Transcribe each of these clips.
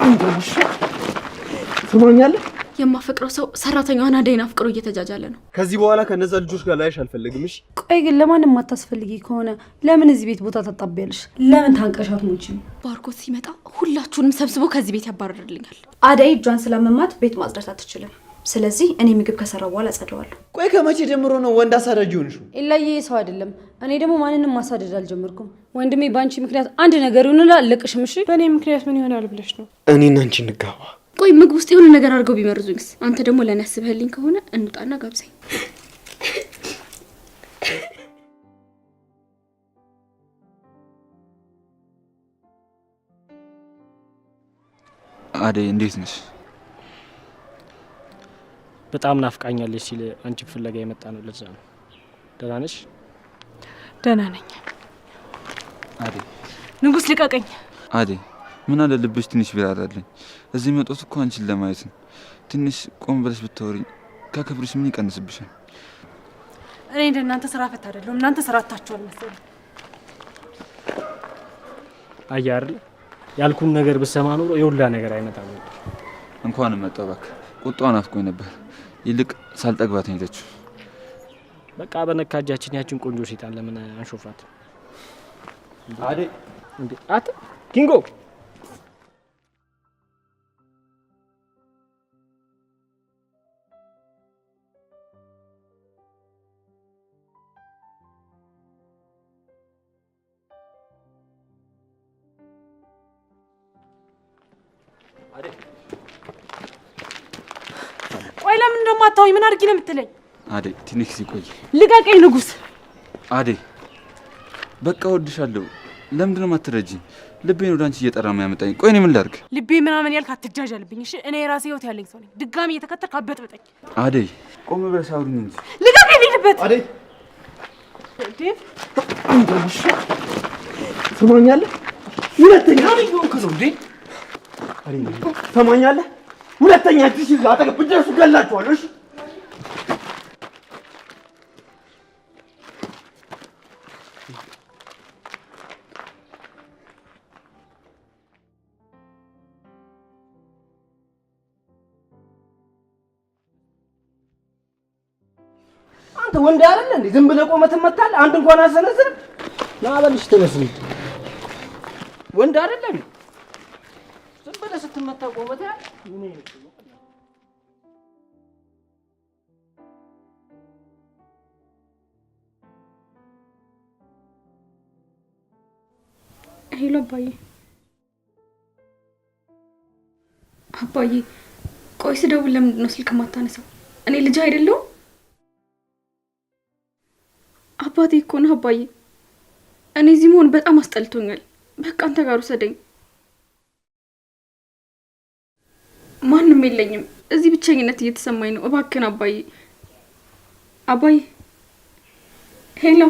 አንተሽ ትሞኛለህ? የማፈቅረው ሰው ሰራተኛዋን አደይን አፍቅሮ እየተጃጃለ ነው። ከዚህ በኋላ ከነዛ ልጆች ጋር ላይሽ አልፈልግም። እሺ ቆይ ግን ለማንም ማታስፈልጊ ከሆነ ለምን እዚህ ቤት ቦታ ታጣቢያለሽ? ለምን ታንቀሻት ሞቺ? ባርኮት ሲመጣ ሁላችሁንም ሰብስቦ ከዚህ ቤት ያባረርልኛል። አደይ እጇን ስለመማት ቤት ማጽዳት አትችልም። ስለዚህ እኔ ምግብ ከሰራ በኋላ አጸደዋለሁ። ቆይ ከመቼ ጀምሮ ነው ወንድ አሳዳጅ ሆንሽው? ኢላዬ ሰው አይደለም። እኔ ደግሞ ማንንም ማሳደድ አልጀመርኩም። ወንድሜ ባንቺ ምክንያት አንድ ነገር ይሁንላ አለቅሽም። እሺ በእኔ ምክንያት ምን ይሆናል ብለሽ ነው? እኔና አንቺ እንጋባ። ቆይ ምግብ ውስጥ የሆነ ነገር አድርገው ቢመርዙኝስ? አንተ ደግሞ ለኔ አስበህልኝ ከሆነ እንውጣና ጋብዘኝ። አደይ እንዴት ነሽ? በጣም ናፍቃኛለች ሲል አንቺ ፍለጋ የመጣ ነው። ለዛ ነው። ደህና ነሽ? ደህና ነኝ። አደይ ንጉስ ልቀቀኝ። አደይ ምን አለ ልብሽ ትንሽ ቢራራልኝ። እዚህ መጣሁት እኮ አንቺን ለማየት ነው። ትንሽ ቆም ብለሽ ብታወሪኝ ከክብርሽ ምን ይቀንስብሻል? እኔ እንደናንተ ስራ ፈት አይደለሁም። እናንተ ስራ አታችኋል መሰለኝ። አየህ አይደል ያልኩን ነገር ብሰማ ኖሮ የሁላ ነገር አይመጣም ነበር። እንኳን መጣሁ እባክህ። ቁጣዋ ናፍቆኝ ነበር። ይልቅ ሳልጠግባት ነው የሄደችው። በቃ በነካጃችን ያችን ቆንጆ ሴጣን ለምን አንሾፋት? አደይ እንዴ አት ኪንጎ አደይ ቆይ ለምን እንደማታውኝ ምን አድርጊ ነው የምትለኝ? አደይ ትንሽ ሲቆይ ልቀቀኝ ንጉስ። አደይ በቃ ወድሻለሁ። ለምንድን ነው የማትረጂኝ? ልቤን ወደ አንቺ እየጠራ የሚያመጣኝ። ቆይ እኔ ምን ላድርግ? ልቤ ምናምን ያልክ አትጃጃልብኝ እሺ? እኔ የራሴ ህይወት ያለኝ ሰው ነኝ። ድጋሚ እየተከተልክ አበጥብጠኝ። አደይ ቆም ብለሽ አውሪኝ እንጂ። ልቀቀኝ ልሂድበት። አደይ ዴቭ አንተሽ ትሞኛለህ? ሁለተኛ ምን ነው እንዴ? አደይ ትሞኛለህ? ሁለተኛ እጅሽ አጠገብ ብትደርሱ ገላችኋለሁ። እሺ አንተ ወንድ አይደል እንዴ? ዝም ብለህ ቆመህ ትመታለህ? አንድ እንኳን አሰነዝር። ና በልሽ ተነስኝ። ወንድ አይደል እንዴ? ዝም ብለህ ስትመታ ቆመህ ታያለህ? ምን አይነት ነው? ሄሎ አባዬ ቆይ ስደውል ለምንድን ነው ስልክ ማታነሳው? እኔ ልጅ አይደለሁም? አባቴ እኮ ነው አባዬ። እኔ እዚህ መሆን በጣም አስጠልቶኛል። በቃ አንተ ጋር ውሰደኝ። ማንም የለኝም እዚህ፣ ብቸኝነት እየተሰማኝ ነው። እባክህን አባዬ። ሄሎ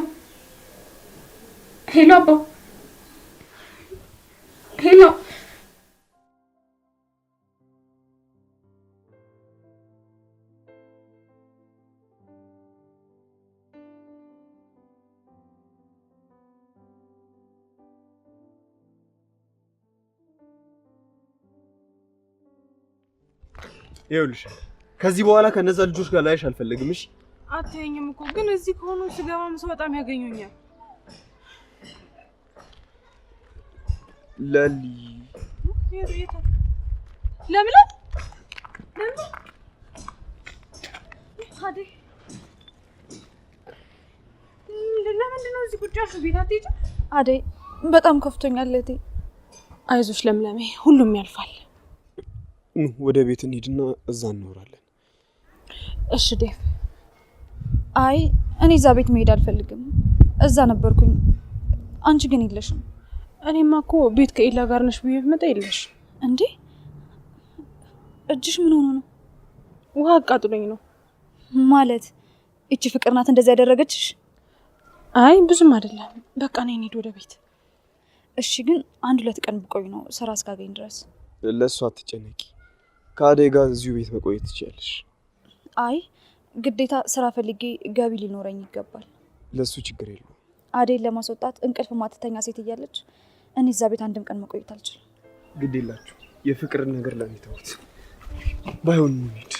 አባ ሄሎ ይኸውልሽ ከዚህ በኋላ ከነዛ ልጆች ጋር ላይሽ አልፈልግም። እሺ አትየኝም እኮ ግን እዚህ ከሆኑ ስገባም ሰው በጣም ያገኙኛል። ለሊ ለምን አደይ ለምንድን ነው እዚህ ቁጭ ያልሽው? ቤት አትሄጂም? አደይ በጣም ከፍቶኛል እህቴ። አይዞሽ ለምለሜ፣ ሁሉም ያልፋል። ወደ ቤት እንሂድና እዛ እናወራለን። እሺ ዴቭ። አይ እኔ እዛ ቤት መሄድ አልፈልግም። እዛ ነበርኩኝ፣ አንቺ ግን የለሽም። እኔማ እኮ ቤት ከኤላ ጋር ነሽ ብዬ መጣ የለሽ እንዴ? እጅሽ ምን ሆኖ ነው? ውሃ አቃጥሎኝ ነው። ማለት እቺ ፍቅር ናት እንደዛ ያደረገችሽ? አይ ብዙም አይደለም። በቃ ነኝ እንሂድ ወደ ቤት። እሺ ግን 1-2 ቀን ብቆይ ነው ስራ እስካገኝ ድረስ። ለእሱ አትጨነቂ። ከአደይ ጋር እዚሁ ቤት መቆየት ትችያለሽ። አይ ግዴታ ስራ ፈልጌ ገቢ ሊኖረኝ ይገባል። ለሱ ችግር የለውም። አደይን ለማስወጣት እንቅልፍ ማትተኛ ሴት እያለች እኔ እዛ ቤት አንድም ቀን መቆየት አልችልም። ግድ የላችሁ የፍቅርን ነገር ለኔ ተውት። ባይሆን እንሂድ።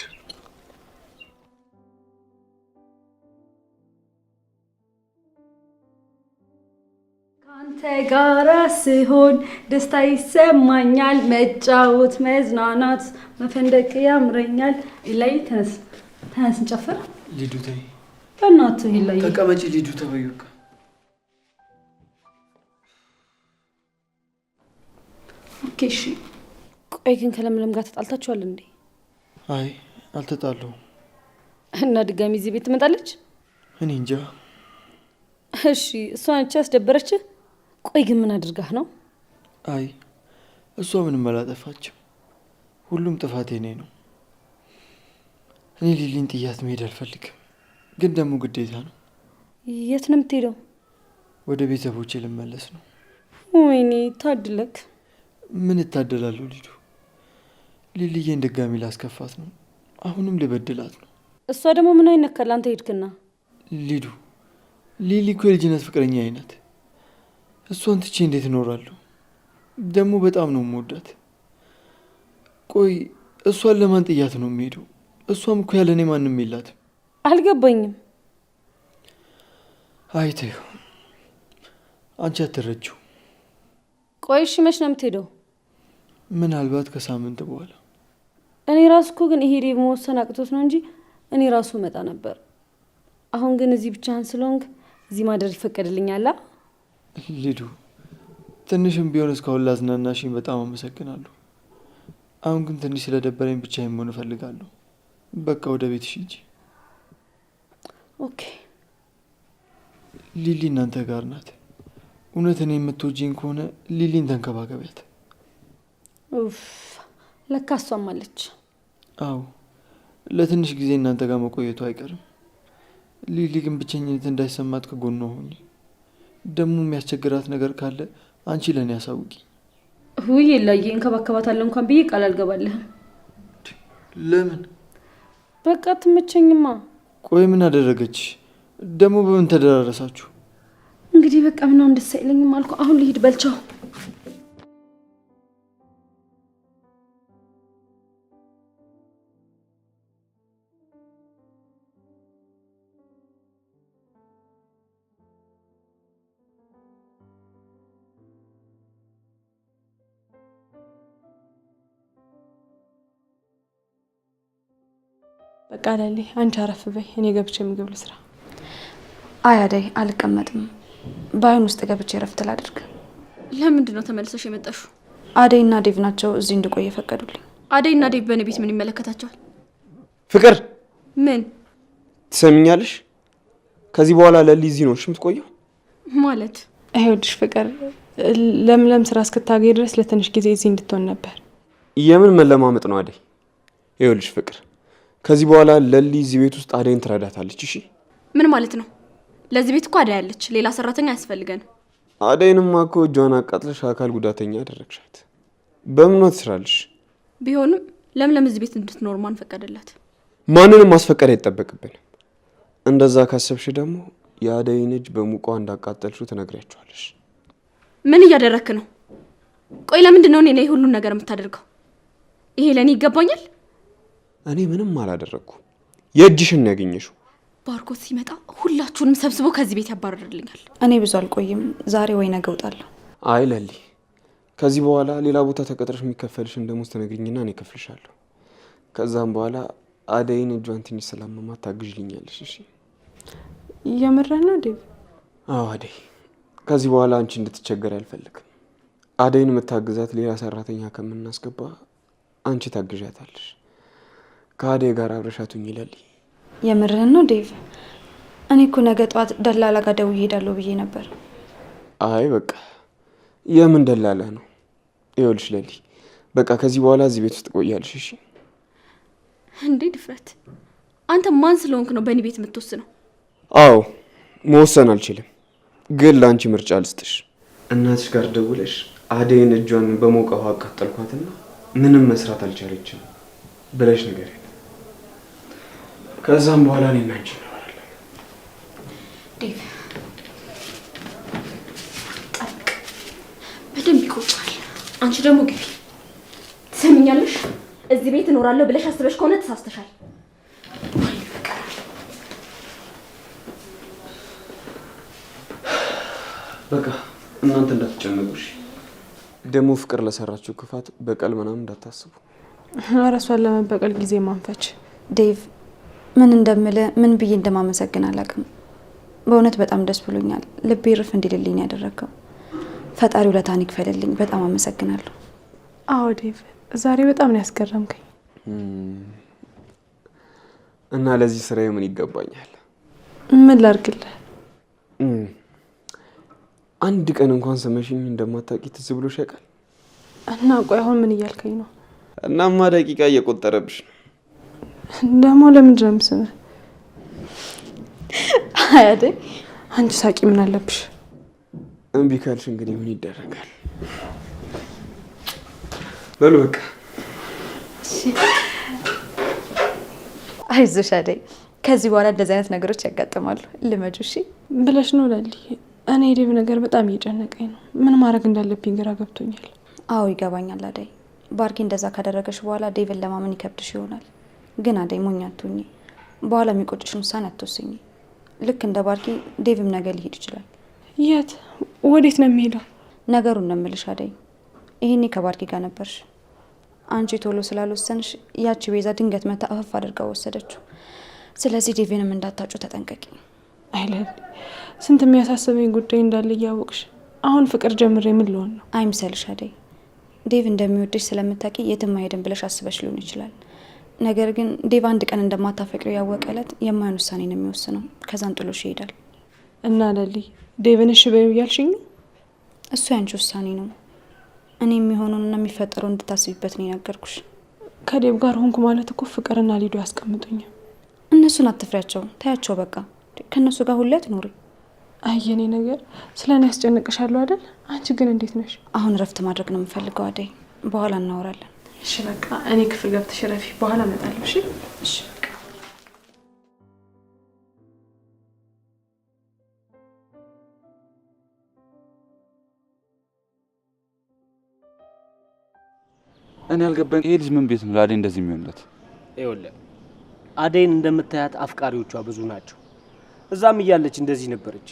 ካንተ ጋራ ስሆን ደስታ ይሰማኛል፣ መጫወት፣ መዝናናት፣ መፈንደቅ ያምረኛል። ላይ ተነስ እንጨፍር። ሊዱ ተይ በእናትህ ላይ ተቀመጪ። ሊዱ ተበይ በቃ። ኦኬ እሺ። ቆይ ግን ከለምለም ጋር ተጣልታችኋል እንዴ? አይ አልተጣለሁም። እና ድጋሚ እዚህ ቤት ትመጣለች? እኔ እንጃ። እሺ እሷ ነች ያስደበረች? ቆይ ግን ምን አድርጋህ ነው? አይ እሷ ምንም አላጠፋችም። ሁሉም ጥፋቴ እኔ ነው። እኔ ሊሊን ጥያት መሄድ አልፈልግም፣ ግን ደግሞ ግዴታ ነው። የት ነው የምትሄደው? ወደ ቤተሰቦቼ ልመለስ ነው። ወይኔ ታድለክ። ምን እታደላለሁ ሊዱ? ሊሊዬን ድጋሚ ላስከፋት ነው። አሁንም ልበድላት ነው። እሷ ደግሞ ምን አይነካል? አንተ ሄድክና። ሊዱ ሊሊ እኮ የልጅነት ፍቅረኛ አይነት። እሷን ትቼ እንዴት እኖራለሁ? ደግሞ በጣም ነው የምወዳት። ቆይ እሷን ለማን ጥያት ነው የሚሄደው? እሷም እኮ ያለ እኔ ማንም የላትም። አልገባኝም። አይተዩ አንቺ አትረጂው። ቆይ እሺ መች ነው የምትሄደው? ምናልባት ከሳምንት በኋላ። እኔ ራሱ እኮ ግን ይሄ መወሰን አቅቶት ነው እንጂ እኔ ራሱ መጣ ነበር። አሁን ግን እዚህ ብቻህን ስለሆንክ እዚህ ማደር ይፈቀድልኛል? ሊዱ ትንሽም ቢሆን እስካሁን ላዝናናሽኝ በጣም አመሰግናለሁ። አሁን ግን ትንሽ ስለደበረኝ ብቻዬን መሆን እፈልጋለሁ። በቃ ወደ ቤትሽ ሂጂ። ኦኬ። ሊሊ እናንተ ጋር ናት። እውነት እኔ የምትወጂኝ ከሆነ ሊሊን ተንከባከቢያት። ኡፍ ለካ እሷም አለች። አዎ ለትንሽ ጊዜ እናንተ ጋር መቆየቱ አይቀርም። ሊሊ ግን ብቸኝነት እንዳይሰማት ከጎኗ ሆኚ። ደግሞ የሚያስቸግራት ነገር ካለ አንቺ ለእኔ ያሳውቂ። ውይ ላይ እንከባከባታለሁ እንኳን ብዬ ቃል አልገባልህም። ለምን? በቃ ትመቸኝማ። ቆይ ምን አደረገች ደግሞ? በምን ተደራረሳችሁ? እንግዲህ በቃ ምናምን ደስ አይለኝም አልኩ። አሁን ልሂድ በልቻው። በቃ ላሊ አንቺ አረፍ በይ፣ እኔ ገብቼ ምግብ ልስራ። አይ አደይ አልቀመጥም። ባይን ውስጥ ገብቼ ረፍት ላድርግ። ለምንድን ነው ተመልሰሽ የመጣሽው? አደይና ዴቭ ናቸው እዚህ እንድቆይ የፈቀዱልኝ። አደይና ዴቭ በእኔ ቤት ምን ይመለከታቸዋል? ፍቅር ምን ትሰሚኛለሽ? ከዚህ በኋላ ለሊ እዚህ ነው የምትቆየው ማለት? ይኸውልሽ ፍቅር፣ ለምለም ስራ እስክታገኝ ድረስ ለትንሽ ጊዜ እዚህ እንድትሆን ነበር። የምን መለማመጥ ነው አደይ? ይኸውልሽ ፍቅር፣ ከዚህ በኋላ ለሊ እዚህ ቤት ውስጥ አደይን ትረዳታለች። እሺ? ምን ማለት ነው? ለዚህ ቤት እኮ አደይ አለች፣ ሌላ ሰራተኛ አያስፈልገን። አደይንማ እኮ እጇን አቃጥለሽ አካል ጉዳተኛ አደረግሻት። በምን ነው ትስራልሽ? ቢሆንም ለምለም እዚህ ቤት እንድትኖር ማን ፈቀደላት? ማንንም ማስፈቀድ አይጠበቅብንም። እንደዛ ካሰብሽ ደግሞ የአደይን እጅ በሙቋ እንዳቃጠልሽው ትነግሪያቸዋለሽ። ምን እያደረክ ነው? ቆይ ለምንድን ነው እኔ ሁሉን ነገር የምታደርገው? ይሄ ለኔ ይገባኛል? እኔ ምንም አላደረኩም። የእጅሽን ነው ያገኘሽው። ባርኮት ሲመጣ ሁላችሁንም ሰብስቦ ከዚህ ቤት ያባረርልኛል። እኔ ብዙ አልቆይም። ዛሬ ወይ ነገ እወጣለሁ። አይ ለሊ፣ ከዚህ በኋላ ሌላ ቦታ ተቀጥረሽ የሚከፈልሽን ደሞዝ ትነግሪኝና እኔ እከፍልሻለሁ። ከዛም በኋላ አደይን እጇን ትንሽ ስላመማት ታግዥልኛለሽ። እሺ? የምረና ዴቭ? አዎ አደይ፣ ከዚህ በኋላ አንቺ እንድትቸገር አልፈልግም። አደይን የምታግዛት ሌላ ሰራተኛ ከምናስገባ አንቺ ታግዣታለሽ። ከአደይ ጋር አብረሻቱኝ ይለሊ። የምርህን ነው ዴቭ? እኔ እኮ ነገ ጠዋት ደላላ ጋር ደውዬ እሄዳለሁ ብዬ ነበር። አይ በቃ የምን ደላላ ነው? ይኸውልሽ ለሊ፣ በቃ ከዚህ በኋላ እዚህ ቤት ውስጥ ቆያለሽ። እሺ? እንዴ ድፍረት! አንተ ማን ስለሆንክ ነው በእኔ ቤት የምትወስነው? አዎ መወሰን አልችልም፣ ግን ለአንቺ ምርጫ ልስጥሽ። እናትሽ ጋር ደውለሽ አደይን እጇን በሞቀ ውሃ አቃጠልኳትና ምንም መስራት አልቻለችም ብለሽ ነገር ከዛም በኋላ እኔና አንቺ እናወራለን። ዴቭ ጠብቅ፣ በደንብ ይቆጫል። አንቺ ደግሞ ግቢ። ትሰሚኛለሽ? እዚህ ቤት እኖራለሁ ብለሽ አስበሽ ከሆነ ተሳስተሻል። በቃ እናንተ እንዳትጨነቁሽ። ደግሞ ፍቅር ለሰራችሁ ክፋት በቀል ምናምን እንዳታስቡ። እራሷን ለመበቀል ጊዜ ማንፈች። ዴቭ ምን እንደምልህ ምን ብዬ እንደማመሰግን አላውቅም። በእውነት በጣም ደስ ብሎኛል። ልቤ ርፍ እንዲልልኝ ያደረገው ፈጣሪ ውለታን ይክፈልልኝ። በጣም አመሰግናለሁ። አዎ ዴቭ ዛሬ በጣም ነው ያስገረምከኝ። እና ለዚህ ስራዬ ምን ይገባኛል? ምን ላድርግልህ? አንድ ቀን እንኳን ስመሽኝ እንደማታውቂ ትዝ ብሎሽ ያውቃል? እና ቆይ አሁን ምን እያልከኝ ነው? እናማ ደቂቃ እየቆጠረብሽ ነው። ደግሞ ለምንድን ነው የምስምህ? አያዴ አንቺ ሳቂ ምን አለብሽ? እምቢ ካልሽ እንግዲህ ምን ይደረጋል? በሉ በቃ አይዞሽ አደይ፣ ከዚህ በኋላ እንደዚህ አይነት ነገሮች ያጋጥማሉ። ልመጁ እሺ ብለሽ ነው ላሊ። እኔ ዴቭ ነገር በጣም እየጨነቀኝ ነው። ምን ማድረግ እንዳለብኝ ግራ ገብቶኛል። አዎ ይገባኛል አደይ። ባርኪ እንደዛ ካደረገሽ በኋላ ዴቭን ለማመን ይከብድሽ ይሆናል። ግን አደይ ሞኝ አትሁኚ። በኋላ የሚቆጭሽን ውሳኔ አትወስኚ። ልክ እንደ ባርኪ ዴቭም ነገ ሊሄድ ይችላል። የት ወዴት ነው የሚሄደው? ነገሩን ነው የምልሽ አደይ። ይሄኔ ከባርኪ ጋር ነበርሽ። አንቺ ቶሎ ስላልወሰንሽ ያቺ ቤዛ ድንገት መታ አፈፍ አድርጋ ወሰደችው። ስለዚህ ዴቭንም እንዳታጩ ተጠንቀቂ። አይለል ስንት የሚያሳስበኝ ጉዳይ እንዳለ እያወቅሽ አሁን ፍቅር ጀምሬ ምን ልሆን ነው? አይምሰልሽ አደይ። ዴቭ እንደሚወድሽ ስለምታውቂ የትም አይሄድም ብለሽ አስበሽ ሊሆን ይችላል። ነገር ግን ዴቭ አንድ ቀን እንደማታፈቅሪው ያወቀ ዕለት የማይሆን ውሳኔ ነው የሚወስነው። ከዛን ጥሎሽ ይሄዳል። እና ላሊ ዴቭን እሺ በይው እያልሽኝ? እሱ ያንቺ ውሳኔ ነው። እኔ የሚሆነውንና የሚፈጠረው እንድታስቢበት ነው የነገርኩሽ። ከዴቭ ጋር ሆንኩ ማለት እኮ ፍቅርና ሊዱ ያስቀምጡኛል። እነሱን አትፍሪያቸው፣ ታያቸው በቃ። ከእነሱ ጋር ሁሌ አትኖሪ። አየኔ ነገር ስለ እኔ ያስጨንቅሻለሁ አይደል? አንቺ ግን እንዴት ነሽ? አሁን እረፍት ማድረግ ነው የምፈልገው አደይ። በኋላ እናወራለን። እሺ በቃ እኔ ክፍል ገብተሽ ረፊ፣ በኋላ እመጣለሁ። እሺ እሺ በቃ እኔ ያልገባኝ ይሄ ልጅ ምን ቤት ነው ለአደይ እንደዚህ የሚሆንለት? ይኸውልህ አደይን እንደምታያት አፍቃሪዎቿ ብዙ ናቸው። እዛም እያለች እንደዚህ ነበረች።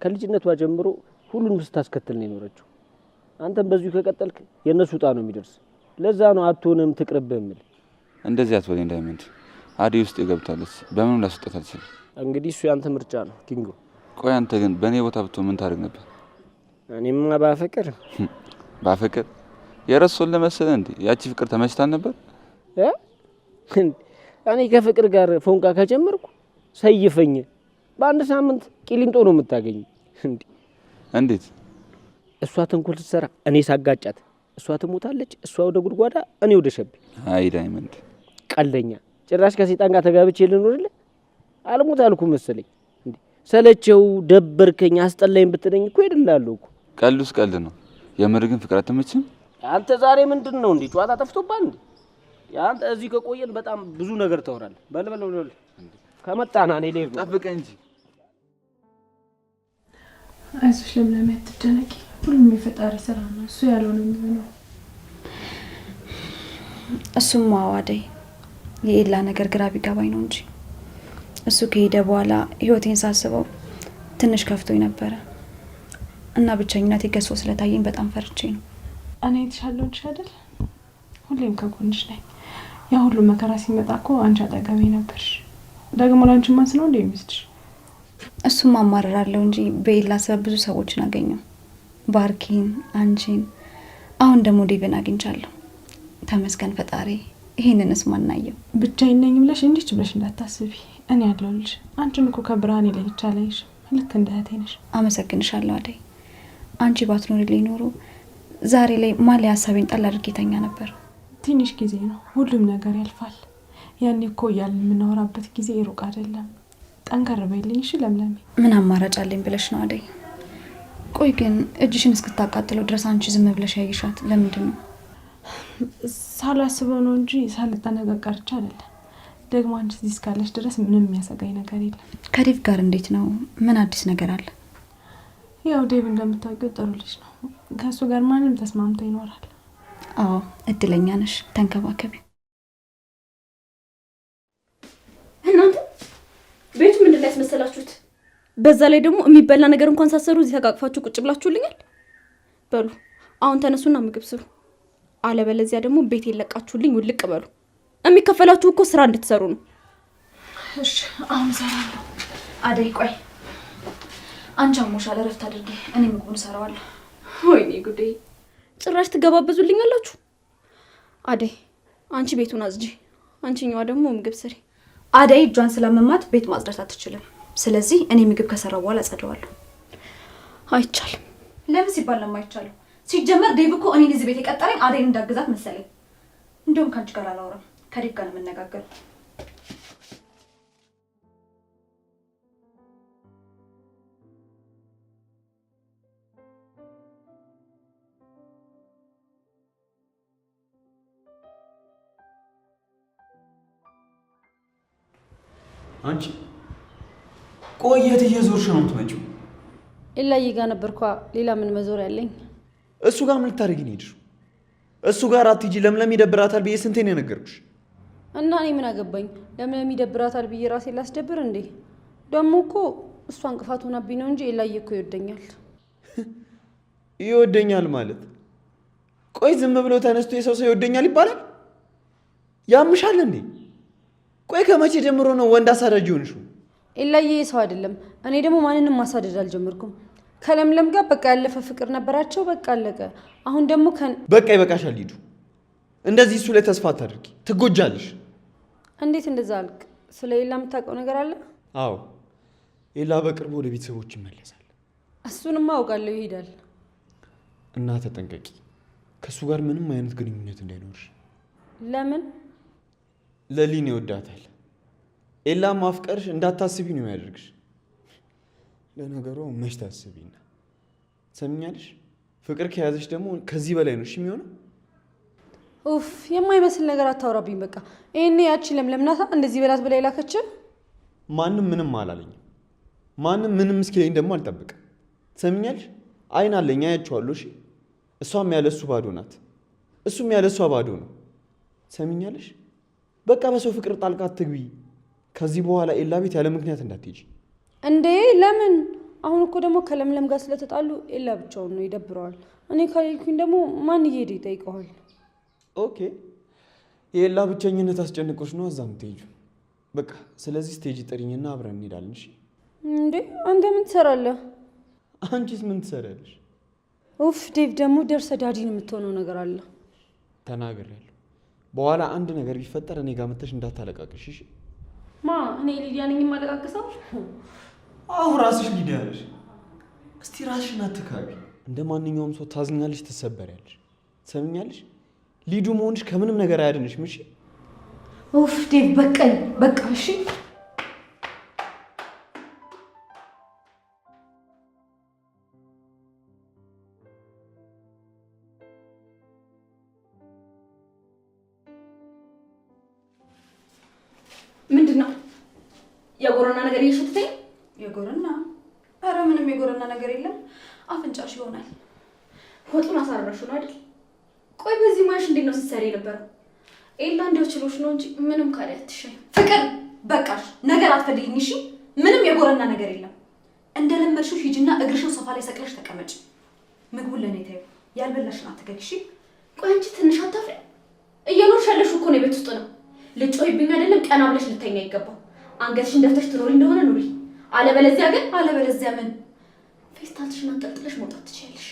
ከልጅነቷ ጀምሮ ሁሉንም ስታስከትል ነው የኖረችው። አንተም በዚሁ ከቀጠልክ የእነሱ ዕጣ ነው የሚደርስ። ለዛ ነው አትሆንም ትቅርብህ የምልህ። እንደዚህ አትበለኝ ዳይመንድ። አደይ ውስጥ የገብታለች በምንም ላስወጣት አልችልም። እንግዲህ እሱ ያንተ ምርጫ ነው ኪንጎ። ቆይ አንተ ግን በእኔ ቦታ ብትሆን ምን ታደርግ ነበር? እኔማ ባፈቅር ባፈቅር የረሶን ለመሰለ እንዴ? ያቺ ፍቅር ተመችታን ነበር። እኔ ከፍቅር ጋር ፎንቃ ከጀመርኩ ሰይፈኝ በአንድ ሳምንት ቂሊንጦ ነው የምታገኝ። እንዴት? እሷ ተንኮል ስትሰራ እኔ ሳጋጫት እሷ ትሞታለች፣ እሷ ወደ ጉድጓዳ እኔ ወደ ሸቤ። አይ ዳይመንድ ቀለኛ። ጭራሽ ከሴጣን ጋር ተጋብቼ ልኖርልህ? አልሞት አልኩ መሰለኝ። ሰለቸው፣ ደበርከኝ፣ አስጠላኝ ብትለኝ እኮ ሄድላለሁ እኮ። ቀልዱስ ቀልድ ነው። የምር ግን ፍቅር አትመችም? አንተ ዛሬ ምንድን ነው እንዴ? ጨዋታ ጠፍቶባል እንዴ? አንተ እዚህ ከቆየን በጣም ብዙ ነገር ታወራለህ። በል ከመጣና እኔ ልሄድ ነው። ጠብቀኝ እንጂ። አይዞሽ ለምለም አትጨነቂ። ሁሉም የፈጣሪ ስራ ነው። እሱ ያለው ነው የሚሆነው። እሱም አደይ የኤላ ነገር ግራ ቢገባኝ ነው እንጂ እሱ ከሄደ በኋላ ህይወቴን ሳስበው ትንሽ ከፍቶኝ ነበረ እና ብቸኝነት የገሶ ስለታየኝ በጣም ፈርቼ ነው። እኔ የተሻለው ልጅ አይደል? ሁሌም ከጎንሽ ነኝ። ያ ሁሉ መከራ ሲመጣ እኮ አንቺ አጠገቤ ነበርሽ። ደግሞ ላንቺ ማንስ ነው እንዴ የሚስጥሽ? እሱም አማራራለሁ እንጂ በኤላ ሰበብ ብዙ ሰዎችን አገኘው። ባርኪን፣ አንቺን፣ አሁን ደግሞ ዴቭን አግኝቻለሁ። ተመስገን ፈጣሪ። ይሄንንስ ማናየው? ብቻዬን ነኝ ብለሽ እንዲች ብለሽ እንዳታስቢ። እኔ ያለሁልሽ። አንቺን እኮ ከብርሃኔ ለይቼ አላይሽም። ልክ እንደ እህቴ ነሽ። አመሰግንሻለሁ አደይ። አንቺ ባትኖሪልኝ ኖሮ ዛሬ ላይ ማን ላይ ሀሳቤን ጣል አድርጌ ተኛ ነበር። ትንሽ ጊዜ ነው፣ ሁሉም ነገር ያልፋል። ያኔ እኮ እያልን የምናወራበት ጊዜ ሩቅ አይደለም። ጠንከር በይልኝ እሺ ለምለሜ። ምን አማራጭ አለኝ ብለሽ ነው አደይ? ቆይ ግን እጅሽን እስክታቃጥለው ድረስ አንቺ ዝም ብለሽ ያይሻት ለምንድን ነው? ሳላስበው ነው እንጂ ሳልጠነቀቅ ቀርቼ አይደለም። ደግሞ አንቺ እዚህ እስካለሽ ድረስ ምንም የሚያሰጋኝ ነገር የለም። ከዴቭ ጋር እንዴት ነው? ምን አዲስ ነገር አለ? ያው ዴቭ እንደምታውቂው ጥሩ ልጅ ነው። ከእሱ ጋር ማንም ተስማምቶ ይኖራል። አዎ እድለኛ ነሽ። ተንከባከቢ። እናንተ ቤቱ ምንድን ነው ያስመሰላችሁት? በዛ ላይ ደግሞ የሚበላ ነገር እንኳን ሳሰሩ እዚህ ተቃቅፋችሁ ቁጭ ብላችሁልኛል። በሉ አሁን ተነሱና ምግብ ስሩ፣ አለበለዚያ ደግሞ ቤት የለቃችሁልኝ ውልቅ በሉ። የሚከፈላችሁ እኮ ስራ እንድትሰሩ ነው። እሺ አሁን እሰራለሁ። አደይ ቆይ፣ አንቺ አሞሻል፣ እረፍት አድርጊ። እኔ ምግቡን እሰራዋለሁ። ወይኔ ጉዴ! ጭራሽ ትገባበዙልኛላችሁ። አደይ አንቺ ቤቱን አጽጂ፣ አንቺኛዋ ደግሞ ምግብ ስሪ። አደይ እጇን ስለመማት ቤት ማጽዳት አትችልም። ስለዚህ እኔ ምግብ ከሰራው በኋላ አጸደዋለሁ። አይቻልም። ለምን ሲባል ለማይቻለው? ሲጀመር ዴቭ እኮ እኔን እዚህ ቤት የቀጠረኝ አደይን እንዳግዛት መሰለኝ። እንደውም ከአንቺ ጋር አላወራም፣ ከዴቭ ጋር ነው የምነጋገረው። አንቺ ቆይ የት እየዞርሽ ነው የምትመጪው? ኤላዬ ጋር ነበርኳ። ሌላ ምን መዞር ያለኝ? እሱ ጋር ምን ልታደርጊ ነው የሄድሽው? እሱ ጋር አትሂጂ፣ ለምለም ይደብራታል ብዬ ስንቴ ነው የነገርኩሽ? እና እኔ ምን አገባኝ? ለምለም ይደብራታል ብዬ ራሴ ላስደብር እንዴ? ደግሞ እኮ እሷ እንቅፋት ሆናብኝ ነው እንጂ ኤላዬ እኮ ይወደኛል። ይወደኛል ማለት? ቆይ ዝም ብሎ ተነስቶ የሰው ሰው ይወደኛል ይባላል? ያምሻል እንዴ? ቆይ ከመቼ ጀምሮ ነው ወንድ አሳዳጅ ሆንሽው? ኤላዬ ሰው አይደለም። እኔ ደግሞ ማንንም ማሳደድ አልጀመርኩም። ከለምለም ጋር በቃ ያለፈ ፍቅር ነበራቸው፣ በቃ አለቀ። አሁን ደግሞ በቃ ይበቃሻል። ሂዱ። እንደዚህ እሱ ላይ ተስፋ አታድርጊ፣ ትጎጃለሽ። እንዴት እንደዛ አልክ? ስለ ኤላ የምታውቀው ነገር አለ? አዎ፣ ኤላ በቅርቡ ወደ ቤተሰቦች ይመለሳል። እሱንማ አውቃለሁ፣ ይሄዳል። እና ተጠንቀቂ፣ ከእሱ ጋር ምንም አይነት ግንኙነት እንዳይኖርሽ። ለምን? ለሊን ይወዳታል። ኤላ ማፍቀርሽ እንዳታስቢ ነው የሚያደርግሽ። ለነገሩ መች ታስቢና ሰምኛለሽ። ፍቅር ከያዘሽ ደግሞ ከዚህ በላይ ነው እሺ የሚሆነው። ኡፍ የማይመስል ነገር አታውራብኝ። በቃ ይሄኔ ያቺ ለምለምናታ እንደዚህ በላት በላይ ላከች። ማንም ምንም አላለኝም። ማንም ምንም እስኪለኝ ደግሞ አልጠብቅም። ሰምኛለሽ። አይን አለኝ፣ አያችኋለሁ። እሺ እሷም ያለሱ ባዶ ናት፣ እሱም ያለሷ ባዶ ነው። ሰምኛለሽ። በቃ በሰው ፍቅር ጣልቃ አትግቢ። ከዚህ በኋላ ኤላ ቤት ያለ ምክንያት እንዳትሄጂ። እንዴ ለምን? አሁን እኮ ደግሞ ከለምለም ጋር ስለተጣሉ ኤላ ብቻውን ነው፣ ይደብረዋል። እኔ ካልኩኝ ደግሞ ማን እየሄደ ይጠይቀዋል? ኦኬ የኤላ ብቸኝነት አስጨንቆች ነው እዛ የምትሄጂው። በቃ ስለዚህ ስቴጅ ጥሪኝና አብረን እንሄዳለን። እሺ እንዴ አንተ ምን ትሰራለህ? አንቺስ ምን ትሰሪያለሽ? ኡፍ ዴቭ ደግሞ ደርሰህ ዳዲን የምትሆነው ነገር አለ። ተናግሬያለሁ። በኋላ አንድ ነገር ቢፈጠር እኔ ጋር መተሽ እንዳታለቃቅሽ። እሺ ማ እኔ ሊዲያ ነኝ የማለቃቅሰው? አሁ ራስሽ ሊዲያ ነሽ። እስቲ ራስሽን አትካቢ። እንደ ማንኛውም ሰው ታዝኛለሽ፣ ትሰበሪያለሽ። ሰምኛለሽ። ሊዱ መሆንሽ ከምንም ነገር አያድንሽም። እሺ ኡፍ ዴቭ በቃኝ፣ በቃ እሺ። ምንድነው የጎረና ነገር እየሸተተኝ? የጎረና? ኧረ ምንም የጎረና ነገር የለም። አፍንጫሽ ይሆናል። ወጡን አሳረሹ ነው አይደል? ቆይ በዚህ ሙያሽ እንዴት ነው ስትሰሪ የነበረው? ኤላ እንደው ችሎሽ ነው እንጂ ምንም ካለ አትሻይ። ፍቅር በቃሽ፣ ነገር አትፈልጊኝ እሺ? ምንም የጎረና ነገር የለም። እንደለመድሽው ሂጂና እግርሽን ሶፋ ላይ ሰቅለሽ ተቀመጭ። ምግቡን ለኔ ተይው፣ ያልበላሽን አትገቢ እሺ? ቆይ አንቺ ትንሽ አታፍሪ? እየኖርሽ ያለሽው እኮ ነው ቤት ውስጥ ነው። ልጮይብኝ አይደለም፣ ቀና ብለሽ ልተኛ ይገባው። አንገትሽን ደፍተሽ ትኖሪ እንደሆነ ኑሪ። አለበለዚያ ግን ምን ፌስታልሽን አንጠልጥለሽ መውጣት ትችያለሽ።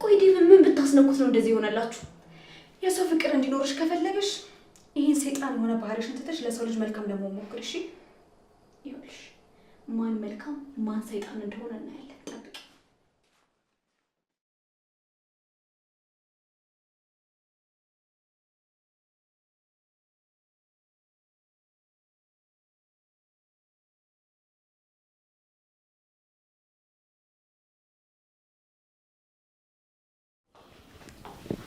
ቆይ ዲቭ ምን ብታስነኩት ነው እንደዚህ ይሆነላችሁ? የሰው ፍቅር እንዲኖርሽ ከፈለገሽ ይህን ሰይጣን የሆነ ባህሪሽን ትተሽ ለሰው ልጅ መልካም ለመሆን ሞክሪ እሺ? ይኸውልሽ ማን መልካም ማን ሰይጣን እንደሆነ እናያለን። ጠብቂ።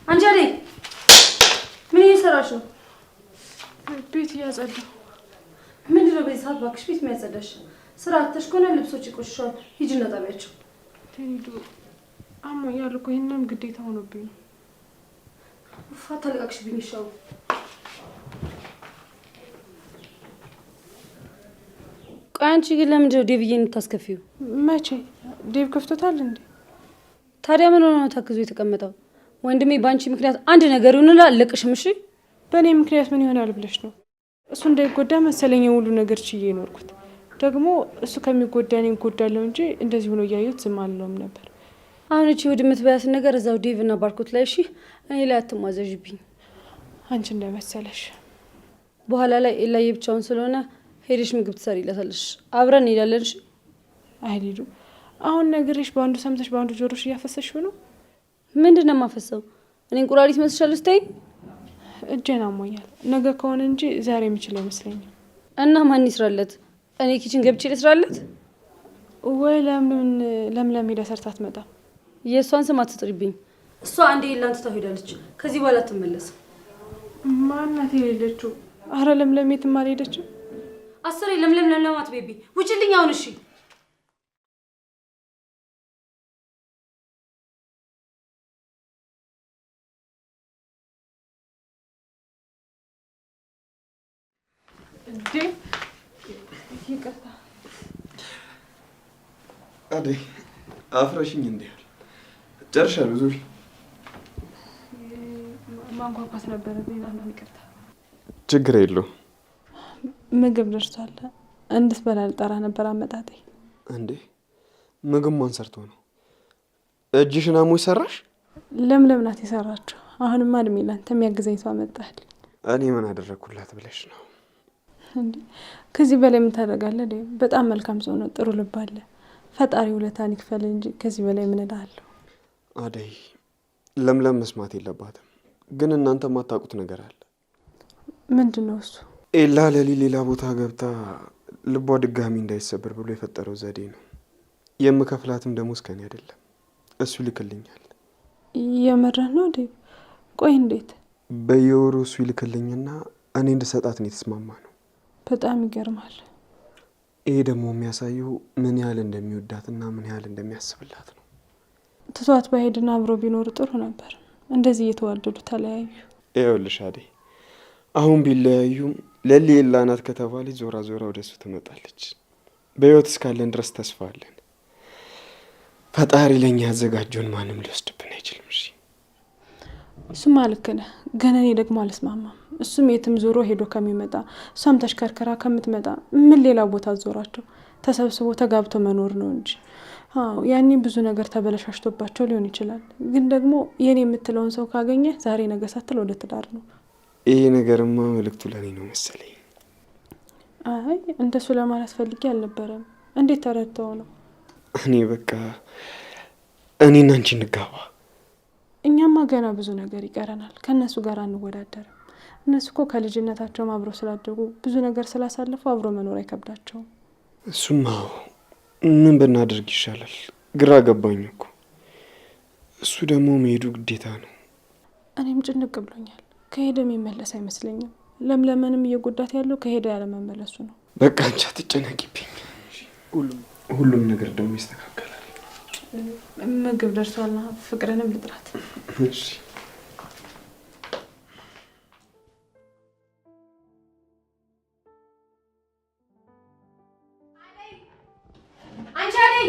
አንቺ አደይ ምን እየሰራሽ ነው? ቤት እያጸዳሁ። ምንድን ነው በዚህ ሰዓት እባክሽ ቤት የሚያጸዳሽ? ስራ አጥተሽ ከሆነ ልብሶች ይቆሽሻል፣ ሂጂና ጠቢያቸው። ቴኒዱ አሞኛል እኮ ይሄንም ግዴታ ሆኖብኝ ነው። አታለቃቅሽብኝ ይሻው። ቆይ አንቺ ግን ለምንድን ነው ዴቭዬን የምታስከፊው? መቼ? ዴቭ ከፍቶታል እንዴ? ታዲያ ምን ሆነ ነው ታክዞ የተቀመጠው? ወንድሜ በአንቺ ምክንያት አንድ ነገር ይሆንላ አለቅሽም። እሺ በእኔ ምክንያት ምን ይሆናል ብለሽ ነው? እሱ እንዳይጎዳ መሰለኝ ሁሉ ነገር ችዬ ይኖርኩት። ደግሞ እሱ ከሚጎዳ እኔ እጎዳለሁ እንጂ እንደዚህ ሆኖ እያየሁት ዝም አልለውም ነበር። አሁን እቺ ወድ የምትበያትን ነገር እዛው ዴቭ እና ባርኮት ላይ እሺ፣ እኔ ላይ አትሟዘዥብኝ። አንቺ እንደመሰለሽ በኋላ ላይ ኤላዬ ብቻውን ስለሆነ ሄደሽ ምግብ ትሰሪለታለሽ፣ አብረን እንሄዳለን። እሺ አይሊዱ አሁን ነግሬሽ በአንዱ ሰምተሽ በአንዱ ጆሮሽ እያፈሰሽው ነው። ምንድን ነው የማፈሰው? እኔ እንቁላሊት መስሻለሽ? ተይኝ። እጄን አሞኛል። ነገ ከሆነ እንጂ ዛሬ የምችል አይመስለኝም። እና ማን ይስራለት? እኔ ኪችን ገብቼ ልስራለት ወይ? ለምለም ሄዳ ሰርታ አትመጣም? የእሷን ስም አትጥሪብኝ። እሷ አንዴ ኤላን ትታው ሄዳለች። ከዚህ በኋላ አትመለስም። ማናት የሌለችው? አረ ለምለም የትም አልሄደችም። አስሬ ለምለም አትቤቢ፣ ውጭልኝ አሁን። እሺ እንዴ ይቅርታ አደይ፣ አፍረሽኝ እንዲያል ጨርሻለሁ። ዙሪ ማንኳኳት ነበረብኝ። ይቅርታ። ችግር የለውም። ምግብ ደርሷል። እንድትበላ ልጠራ ነበር አመጣጤ። እንዴ ምግብ ማን ሰርቶ ነው? እጅሽን አሞሽ ሰራሽ? ለምለም ናት የሰራችው። አሁንማ እድሜ ላንተ የሚያግዘኝ ሰው አመጣል። እኔ ምን አደረግኩላት ብለሽ ነው? እንዴ ከዚህ በላይ ምን ታደርጋለህ? በጣም መልካም ሰው ነው። ጥሩ ልብ አለ። ፈጣሪ ውለታን ይክፈል እንጂ ከዚህ በላይ ምን እላለሁ? አደይ፣ ለምለም መስማት የለባትም። ግን እናንተ የማታውቁት ነገር አለ። ምንድን ነው እሱ? ኤላ ሌላ ቦታ ገብታ ልቧ ድጋሚ እንዳይሰበር ብሎ የፈጠረው ዘዴ ነው። የምከፍላትም ደሞዝ ከኔ አይደለም፣ እሱ ይልክልኛል። የምርህ ነው ዴቭ? ቆይ እንዴት? በየወሩ እሱ ይልክልኝና እኔ እንድሰጣት ነው የተስማማ ነው። በጣም ይገርማል። ይሄ ደግሞ የሚያሳየው ምን ያህል እንደሚወዳትና ምን ያህል እንደሚያስብላት ነው። ትቷት ባሄድና አብሮ ቢኖሩ ጥሩ ነበር። እንደዚህ እየተዋደዱ ተለያዩ። ይኸውልሽ አደይ፣ አሁን ቢለያዩም ለሌላ ናት ከተባለች ዞራ ዞራ ወደሱ ትመጣለች። በህይወት እስካለን ድረስ ተስፋ አለን። ፈጣሪ ለኛ ያዘጋጀውን ማንም ሊወስድብን አይችልም። እሺ እሱማ ልክ ነህ፣ ግን እኔ ደግሞ አልስማማም። እሱም የትም ዞሮ ሄዶ ከሚመጣ እሷም ተሽከርከራ ከምትመጣ ምን ሌላ ቦታ ዞራቸው ተሰብስቦ ተጋብቶ መኖር ነው እንጂ። አዎ ያኔ ብዙ ነገር ተበለሻሽቶባቸው ሊሆን ይችላል። ግን ደግሞ የኔ የምትለውን ሰው ካገኘ ዛሬ ነገ ሳትል ወደ ትዳር ነው። ይሄ ነገርማ መልእክቱ ለኔ ነው መሰለኝ። አይ እንደሱ ለማለት ፈልጌ አልነበረም። እንዴት ተረድተው ነው? እኔ በቃ እኔና አንቺ እንጋባ። እኛማ ገና ብዙ ነገር ይቀረናል። ከእነሱ ጋር አንወዳደርም። እነሱ እኮ ከልጅነታቸውም አብረው ስላደጉ ብዙ ነገር ስላሳለፉ አብሮ መኖር አይከብዳቸውም። እሱማ ምን ብናደርግ ይሻላል? ግራ ገባኝ እኮ። እሱ ደግሞ መሄዱ ግዴታ ነው። እኔም ጭንቅ ብሎኛል። ከሄደ የሚመለስ አይመስለኝም። ለምለምንም እየጎዳት ያለው ከሄደ ያለመመለሱ ነው። በቃ አንቺ አትጨነቂብኝ። ሁሉም ነገር ደግሞ ይስተካከላል። ምግብ ደርሷልና ፍቅርንም ልጥራት። እሺ አንቺ አደይ!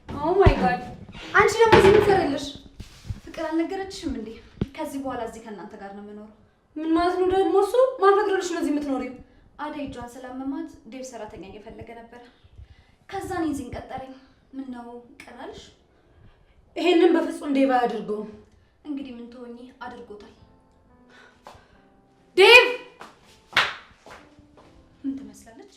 ኦ ማይ ጋድ! አንቺ ደግሞ እዚህ ምን ትሰሪያለሽ? ፍቅር አልነገረችሽም እንዴ? ከዚህ በኋላ እዚህ ከእናንተ ጋር ነው የምኖረው። ምን ማለት ነው ደግሞ እሱ? ማን ፈቅዶልሽ ነው እዚህ የምትኖሪው? አደይ እጇን ስላመማት ዴቭ ሰራተኛ እየፈለገ ነበረ። ከዛ እኔ እዚህ እንቀጠረኝ። ምን ነው ቀራልሽ? ይሄንን በፍጹም ዴቭ አያደርገውም። እንግዲህ ምን ትሆኚ? አድርጎታል። ዴቭ ምን ትመስላለች?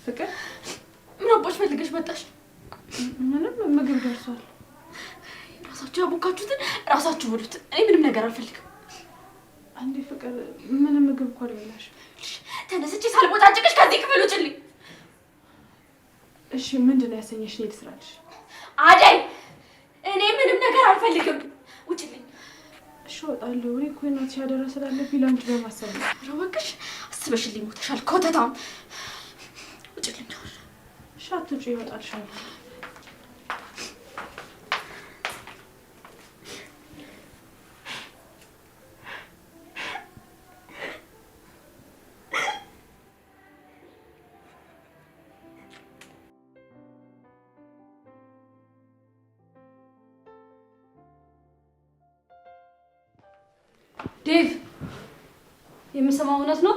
ፍቅር ምን አባሽ ፈልገሽ መጣሽ? ምንም ምግብ ደርሷል። ራሳችሁ ያቦካችሁትን ራሳችሁ ብሉት። እኔ ምንም ነገር አልፈልግም። አንዴ ፍቅር ምንም ምግብ እኮ አልበላሽም። ተነስቼ ሳልቦጫጭቅሽ ከዚህ ክፍል ውጭልኝ። እሺ ምንድን ነው ያሰኘሽ? እኔ ልስራልሽ። አደይ እኔ ምንም ነገር አልፈልግም። ውጭልኝ። እሺ እወጣለሁ። እኔ እኮ እናትሽ አደራ ስላለብኝ ለአንቺ በማሰብ ነው። ኧረ እባክሽ አስበሽልኝ ሞተሻል። ኮተታም ውጭልኝ። እሺ አትውጪ፣ ይወጣልሻል። ዴቭ የምሰማው እውነት ነው?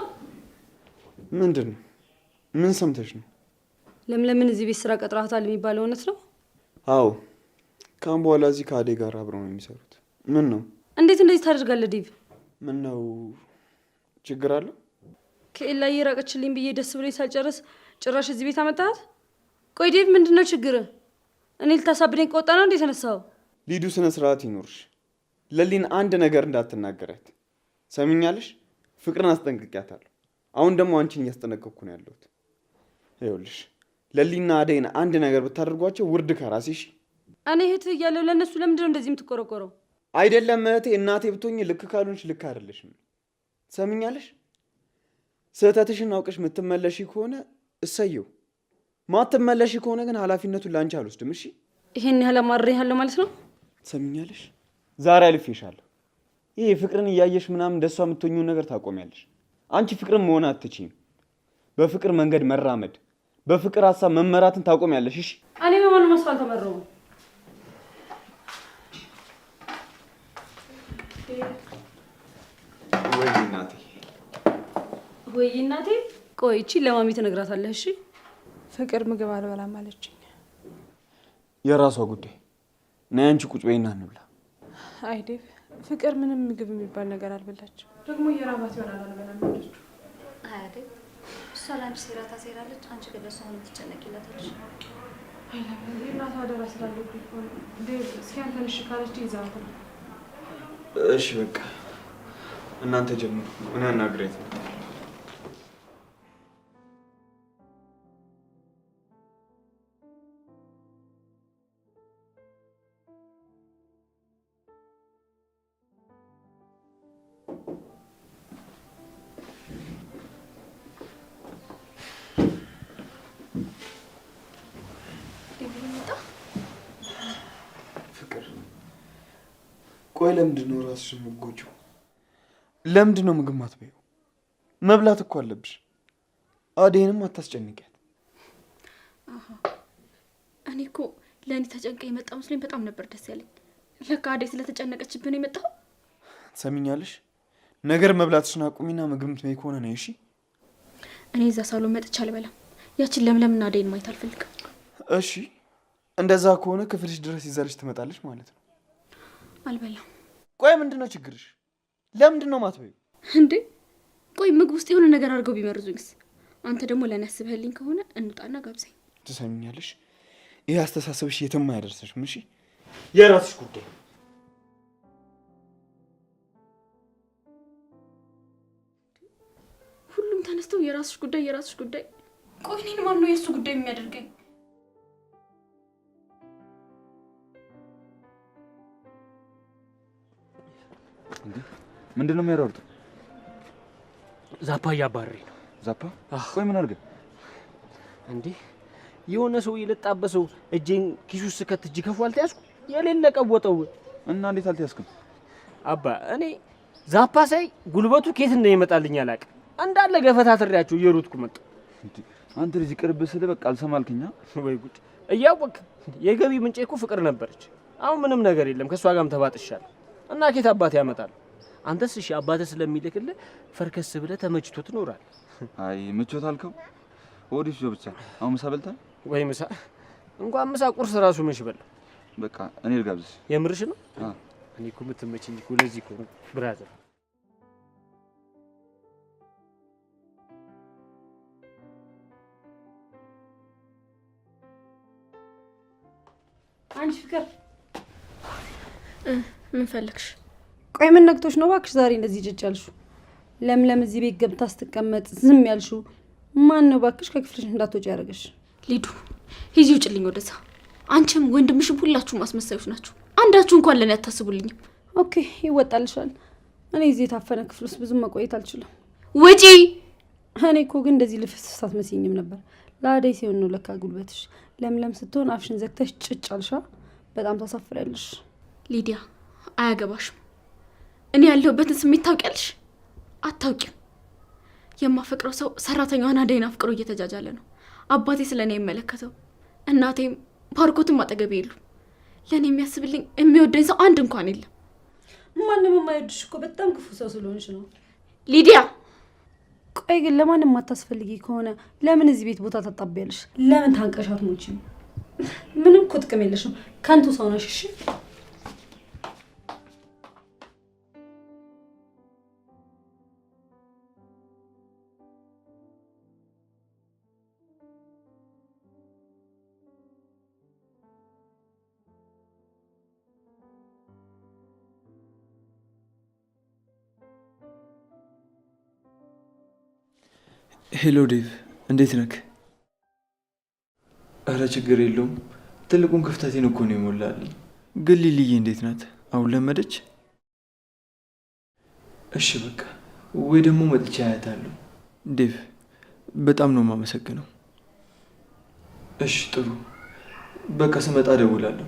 ምንድን ነው? ምን ሰምተሽ ነው? ለምለምን እዚህ ቤት ስራ ቀጥራታል የሚባለው እውነት ነው? አዎ፣ ካሁን በኋላ እዚህ ከአደይ ጋር አብረው ነው የሚሰሩት። ምን ነው? እንዴት እንደዚህ ታደርጋለህ ዴቭ? ምን ነው ችግር አለው? ከኤላ እየራቀችልኝ ብዬ ደስ ብሎኝ ሳልጨርስ ጭራሽ እዚህ ቤት አመጣሃት? ቆይ ዴቭ ምንድን ነው ችግር? እኔ ልታሳብደኝ ከወጣ ነው እንዴ የተነሳው? ሊዱ ስነ ስርዓት ይኖርሽ። ለሊን አንድ ነገር እንዳትናገራት ሰሚኛለሽ? ፍቅርን አስጠንቅቂያታለሁ። አሁን ደግሞ አንቺን እያስጠነቀቅኩ ነው ያለሁት። ይኸውልሽ ለሊና አደይን አንድ ነገር ብታደርጓቸው ውርድ ከራሴሽ። እኔ እህትህ እያለሁ ለእነሱ ለምንድን ነው እንደዚህ የምትቆረቆረው? አይደለም እህቴ፣ እናቴ ብትሆኝ ልክ ካልሆንሽ ልክ አይደለሽም። ሰሚኛለሽ? ስህተትሽን አውቀሽ የምትመለሺ ከሆነ እሰየው፣ ማትመለሺ ከሆነ ግን ኃላፊነቱን ለአንቺ አልወስድም። እሺ? ይሄን ያህል አማርሬሃለሁ ማለት ነው? ሰሚኛለሽ? ዛሬ አልፌሻለሁ። ይሄ ፍቅርን እያየሽ ምናምን እንደሷ የምትሆኚውን ነገር ታቆሚያለሽ። አንቺ ፍቅርን መሆን አትችይም። በፍቅር መንገድ መራመድ፣ በፍቅር ሀሳብ መመራትን ታቆሚያለሽ። እሺ? እኔ በማንም መስፋ አልተመረውም። ወይ እናቴ፣ ወይ እናቴ። ቆይ እቺ ለማሚ ትነግራታለህ? እሺ? ፍቅር ምግብ አልበላም አለችኝ። የራሷ ጉዳይ። ነይ አንቺ ቁጭ በይና እንብላ። አይ ዴቭ፣ ፍቅር ምንም ምግብ የሚባል ነገር አልበላችም። ደግሞ የራባት ይሆናል አልበላም አለችው። አይ ዴቭ፣ እሷ ለአንቺ ሴራ ታሴራለች፣ አንቺ ግን ለእሷ ሆነ ትጨነቂላታለሽ። አይ ለምን የእናቷ አደራ ስላለብኝ እኮ ነው። ዴቭ እስኪ አንተን እሺ ካለች ይዛት ነው። እሺ በቃ እናንተ ጀምሩ፣ እኔ አናግሬት ነው። ቆይ ለምንድን ነው ራስሽ የምትጎጂው? ለምንድን ነው ምግብ ማትበይው? መብላት እኮ አለብሽ። አደይንም አታስጨንቂያት። እኔ እኮ ለእኔ ተጨንቀ የመጣ መስሎኝ በጣም ነበር ደስ ያለኝ። ለካ አደይ ስለተጨነቀችብን የመጣው። ሰሚኛለሽ? ነገር መብላትሽን አቁሚና ምግብ ምትበይ ከሆነ ነው። እሺ? እኔ እዛ ሳሎን መጥቼ አልበላም። ያችን ለምለምና አደይን ማየት አልፈልግም። እሺ፣ እንደዛ ከሆነ ክፍልሽ ድረስ ይዛልሽ ትመጣለች ማለት ነው። አልበላም። ቆይ ምንድን ነው ችግርሽ? ለምንድን ነው ማትበይው? እንዴ ቆይ ምግብ ውስጥ የሆነ ነገር አድርገው ቢመርዙኝስ? አንተ ደግሞ ለእኔ አስበህልኝ ከሆነ እንውጣና ጋብዘኝ። ትሰሚኛለሽ? ይህ አስተሳሰብሽ የትም አያደርስሽም። እሺ? የራስሽ ጉዳይ። ሁሉም ተነስተው የራስሽ ጉዳይ የራስሽ ጉዳይ። ቆይ እኔን ማን ነው የእሱ ጉዳይ የሚያደርገኝ? ምንድን ነው የሚያሯሩጥ? ዛፓ እያባረረኝ ነው። ዛፓ? ቆይ ምን አድርገህ? እንዴ የሆነ ሰው የለጣበሰው እጄን ኪሱ ስከት እጅ ከፉ አልተያዝኩ የሌለ ቀወጠው። እና እንዴት አልተያዝክም? አባ እኔ ዛፓ ሳይ ጉልበቱ ኬት እንደሚመጣልኝ አላውቅም። እንዳለ ገፈታትሬያቸው እየሮጥኩ መጣ። አንተ ልጅ ቅርብ ስለ በቃ አልሰማልክኛ። ወይ ጉድ! እያወቅ የገቢ ምንጬ እኮ ፍቅር ነበረች። አሁን ምንም ነገር የለም። ከሷ ጋርም ተባጥሻለሁ እና ኬት አባቴ ያመጣል። አንተስ እሺ አባቴ ስለሚልክልህ ፈርከስ ብለህ ተመችቶ ትኖራለህ። አይ ምቾት አልከው ሆዲስ ብቻ። አሁን ምሳ በልተህ? ወይ ምሳ እንኳን ምሳ ቁርስ ራሱ ምን በላ። በቃ እኔ ልጋብዝሽ። የምርሽ ነው? እኔ እኮ የምትመችኝ እኮ ለዚህ እኮ ብራዘር። አንቺ ፍቅር ምን ፈልግሽ? ቆይ ምን ነግቶሽ ነው እባክሽ ዛሬ እንደዚህ ጭጭ ያልሽው? ለምለም እዚህ ቤት ገብታ ስትቀመጥ ዝም ያልሽው ማን ነው እባክሽ? ከክፍልሽ እንዳትወጪ ያደረገሽ? ሊዱ ሂጂ ውጭልኝ ወደዛ። አንቺም ወንድምሽም ሁላችሁም አስመሳዮች ናችሁ። አንዳችሁ እንኳን ለኔ አታስቡልኝም። ኦኬ ይወጣልሻል። እኔ እዚህ የታፈነ ክፍል ውስጥ ብዙም መቆየት አልችልም። ውጪ። እኔ እኮ ግን እንደዚህ ልፍስፍስ አትመስይኝም ነበር። ለአደይ ሲሆን ነው ለካ ጉልበትሽ። ለምለም ስትሆን አፍሽን ዘግተሽ ጭጭ አልሻ። በጣም ታሳፍሪያለሽ ሊዲያ። አያገባሽም። እኔ ያለሁበትን ስሜት ታውቂያለሽ? አታውቂም። የማፈቅረው ሰው ሰራተኛዋን አደይን አፍቅሮ እየተጃጃለ ነው። አባቴ ስለኔ የሚመለከተው እናቴም ባርኮትም አጠገቤ የሉ። ለኔ የሚያስብልኝ የሚወደኝ ሰው አንድ እንኳን የለም። ማንም የማይወድሽ እኮ በጣም ክፉ ሰው ስለሆንሽ ነው ሊዲያ። ቆይ ግን ለማንም ማታስፈልጊ ከሆነ ለምን እዚህ ቤት ቦታ ታጣቢያለሽ? ለምን ታንቀሻት ሞቺ? ምንም እኮ ጥቅም የለሽም። ከንቱ ሰው ነሽ። እሺ ሄሎ ዴቭ፣ እንዴት ነክ? አረ ችግር የለውም። ትልቁን ክፍተቴን እኮ ነው የሞላልኝ። ግን ሊልዬ እንዴት ናት? አሁን ለመደች? እሺ በቃ ወይ ደግሞ መጥቻ አያታለሁ። ዴቭ በጣም ነው የማመሰግነው። እሺ ጥሩ፣ በቃ ስመጣ እደውላለሁ።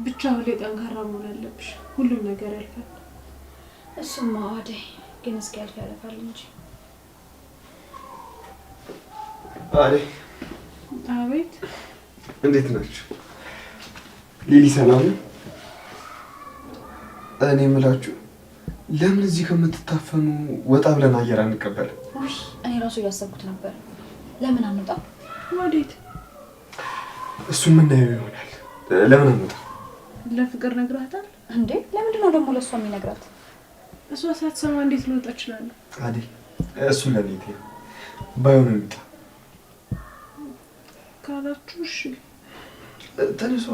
ብቻ ሁሌ ጠንካራ መሆን አለብሽ። ሁሉም ነገር ያልፋል። እሱማ አደይ ግን እስኪ ያልፍ ያለፋል እንጂ። አደይ። አቤት። እንዴት ናችሁ? ሊሊ ሰላም ነው? እኔ የምላችሁ ለምን እዚህ ከምትታፈኑ ወጣ ብለን አየር አንቀበልም? እኔ ራሱ እያሰብኩት ነበር። ለምን አንወጣም? ወዴት? እሱም የምናየው ይሆናል። ለምን አንወጣም? ለፍቅር ነግራታል እንዴ? ለምንድን ነው ደግሞ ለእሷ የሚነግራት? እሷ ሳትሰማ እንዴት ልወጣ እችላለሁ? አደይ እሱ ለኔ ባይሆን እንውጣ ካላችሁ እሺ። ተነሷ።